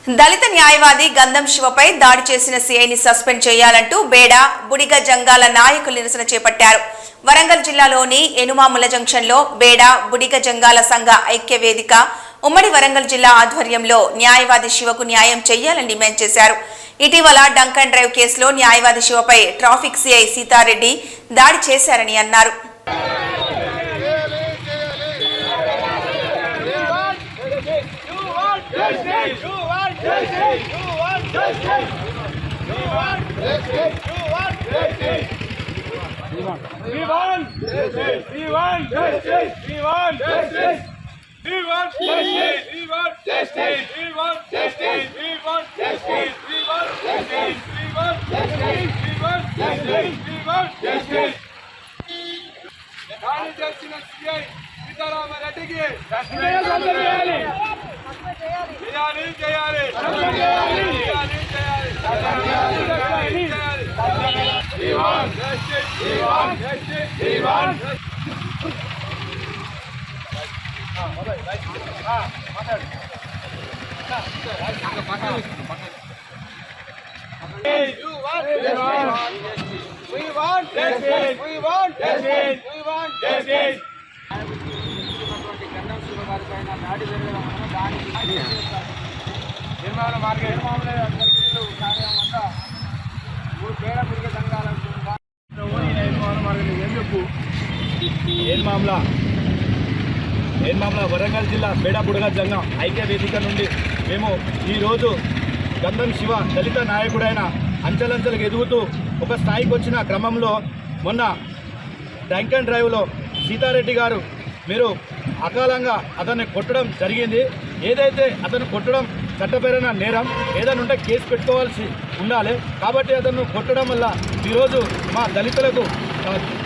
దళిత న్యాయవాది గంధం శివపై దాడి చేసిన సీఐని సస్పెండ్ చేయాలంటూ బేడ బుడిగ జంగాల నాయకులు నిరసన చేపట్టారు. వరంగల్ జిల్లాలోని ఎనుమాముల జంక్షన్లో బేడ బుడిగ జంగాల సంఘ ఐక్య వేదిక ఉమ్మడి వరంగల్ జిల్లా ఆధ్వర్యంలో న్యాయవాది శివకు న్యాయం చేయాలని డిమాండ్ చేశారు. ఇటీవల డంక్ అండ్ డ్రైవ్ కేసులో న్యాయవాది శివపై ట్రాఫిక్ సీఐ సీతారెడ్డి దాడి చేశారని అన్నారు. వరంగల్ జిల్లా బేడ బుడగ జంగం ఐక్య వేదిక నుండి మేము ఈరోజు గంధం శివ దళిత నాయకుడైన అంచెలంచెలకు ఎదుగుతూ ఒక స్థాయికి వచ్చిన క్రమంలో మొన్న డంక్ అండ్ డ్రైవ్లో సీతారెడ్డి గారు మీరు అకాలంగా అతన్ని కొట్టడం జరిగింది. ఏదైతే అతను కొట్టడం చట్టపరమైన నేరం, ఏదైనా ఉంటే కేసు పెట్టుకోవాల్సి ఉండాలి. కాబట్టి అతను కొట్టడం వల్ల ఈరోజు మా దళితులకు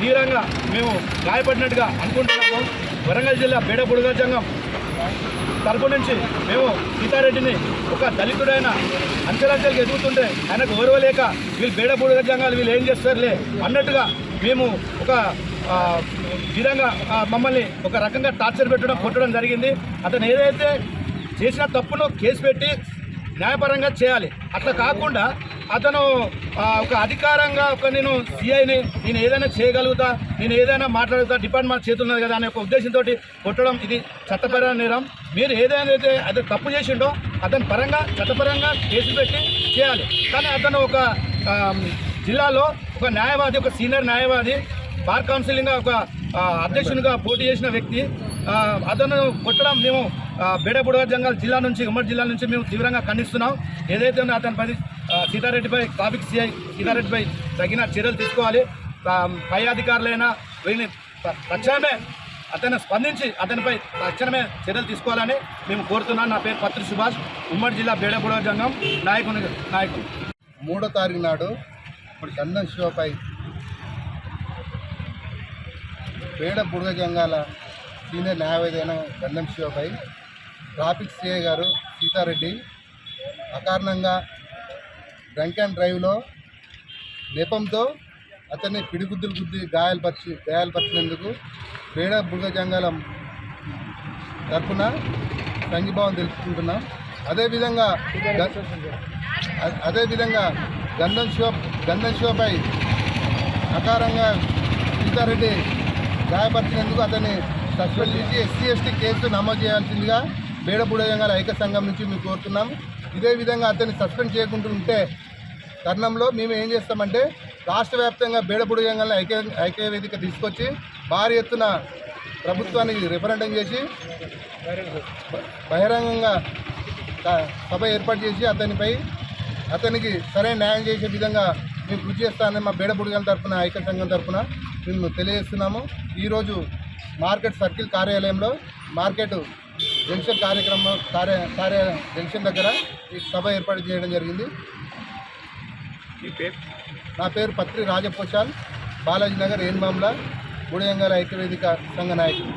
తీవ్రంగా మేము గాయపడినట్టుగా అనుకుంటున్నాము. వరంగల్ జిల్లా బేడ బుడగ జంగం తరపు నుంచి మేము సీతారెడ్డిని ఒక దళితుడైన అంచెలంచెలకు ఎదుగుతుంటే ఆయనకు ఓర్వలేక వీళ్ళు బేడ బుడగ జంగాలు వీళ్ళు ఏం చేస్తారులే అన్నట్టుగా మేము ఒక విధంగా మమ్మల్ని ఒక రకంగా టార్చర్ పెట్టడం కొట్టడం జరిగింది. అతను ఏదైతే చేసిన తప్పును కేసు పెట్టి న్యాయపరంగా చేయాలి. అట్లా కాకుండా అతను ఒక అధికారంగా నేను సిఐని, నేను ఏదైనా చేయగలుగుతా, నేను ఏదైనా మాట్లాడుతా, డిపార్ట్మెంట్ చేతున్నది కదా అనే ఒక ఉద్దేశంతో కొట్టడం ఇది చట్టపరమైన నేరం. మీరు ఏదైతే అది తప్పు చేసిండో అతని పరంగా చట్టపరంగా కేసు పెట్టి చేయాలి. కానీ అతను ఒక జిల్లాలో ఒక న్యాయవాది, ఒక సీనియర్ న్యాయవాది, బార్ కౌన్సిలింగ్గా ఒక అధ్యక్షునిగా పోటీ చేసిన వ్యక్తి, అతను కొట్టడం మేము బేడ బుడగ జంగాల జిల్లా నుంచి, ఉమ్మడి జిల్లా నుంచి మేము తీవ్రంగా ఖండిస్తున్నాం. ఏదైతే ఉందో అతనిపై సీతారెడ్డిపై ట్రాఫిక్ సిఐ సీతారెడ్డిపై తగిన చర్యలు తీసుకోవాలి. పై అధికారులైనా వీళ్ళని తక్షణమే అతను స్పందించి అతనిపై తక్షణమే చర్యలు తీసుకోవాలని మేము కోరుతున్నాను. నా పేరు పత్రి సుభాష్, ఉమ్మడి జిల్లా బేడ బుడగ జంగం నాయకుడు. 3వ తారీఖు నాడు గంధం శివపై బేడ బుడగ జంగాల సీనియర్ న్యాయవాది అయిన గంధం శివపై ట్రాఫిక్ సిఐ గారు సీతారెడ్డి అకారణంగా డ్రంక్ అండ్ డ్రైవ్లో నెపంతో అతన్ని పిడిగుద్దులు గుద్ది గాయాలపరిచినందుకు బేడ బుడగ జంగాల తరఫున సంఘీభావం తెలుపుకుంటున్నాం. అదేవిధంగా గంధం శివపై అకారంగా సీతారెడ్డి గాయపరిచినందుకు అతన్ని సస్పెండ్ చేసి SC/ST కేసు నమోదు చేయాల్సిందిగా బేడ బుడగ జంగాల ఐక్య సంఘం నుంచి మేము కోరుతున్నాం. ఇదే విధంగా అతన్ని సస్పెండ్ చేయకుండా ఉంటే తరుణంలో మేము ఏం చేస్తామంటే రాష్ట్ర వ్యాప్తంగా బేడ బుడగ జంగాల ఐక్య వేదిక తీసుకొచ్చి భారీ ఎత్తున ప్రభుత్వానికి రిఫరెండం చేసి బహిరంగంగా సభ ఏర్పాటు చేసి అతనికి సరైన న్యాయం చేసే విధంగా మేము కృషి చేస్తానని మా బేడ బుడగల తరఫున ఐక్య సంఘం తరఫున మేము తెలియజేస్తున్నాము. ఈరోజు మార్కెట్ సర్కిల్ కార్యాలయంలో మార్కెట్ జంక్షన్ జంక్షన్ దగ్గర ఈ సభ ఏర్పాటు చేయడం జరిగింది. నా పేరు పత్రి రాజపోషాల్, బాలాజీ నగర్, ఎన్మామ్ల, బుడగ జంగాల ఐక్య వేదిక సంఘ నాయకుడు.